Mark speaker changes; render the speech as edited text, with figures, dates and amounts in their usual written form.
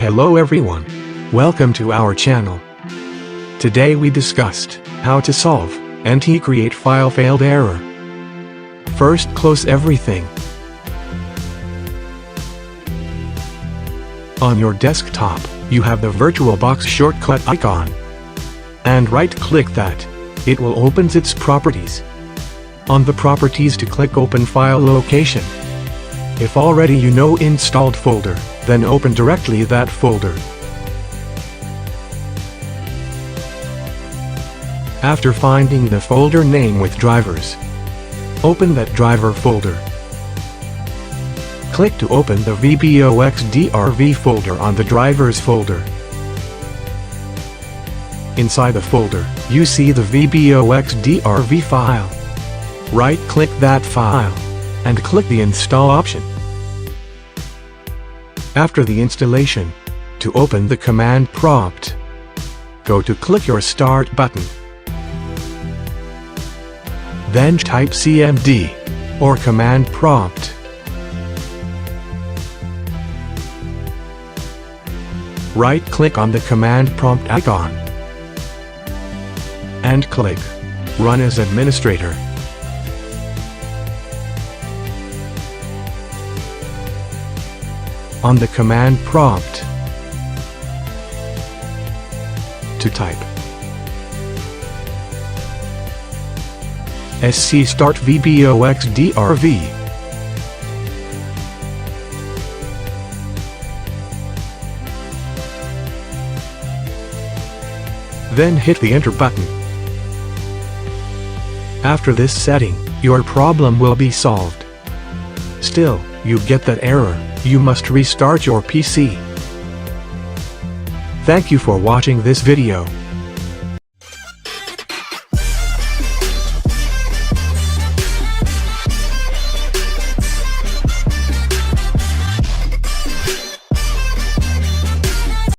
Speaker 1: Hello everyone. Welcome to our channel. Today we discussed how to solve NtCreate file failed error. First, close everything. On your desktop, you have the VirtualBox shortcut icon. And right-click that. It will open its properties. On the properties to click Open File Location. If already you know installed folder, then open directly that folder. After finding the folder name with drivers, open that driver folder. Click to open the VirtualBox folder on the drivers folder. Inside the folder, you see the VirtualBox file. Right-click that file, and click the Install option. After the installation, to open the command prompt, go to click your Start button. Then type CMD, or command prompt. Right-click on the command prompt icon, and click Run as Administrator. On the command prompt, to type SC start VirtualBox. Then hit the Enter button. After this setting, your problem will be solved. Still, you get that error, you must restart your PC. Thank you for watching this video.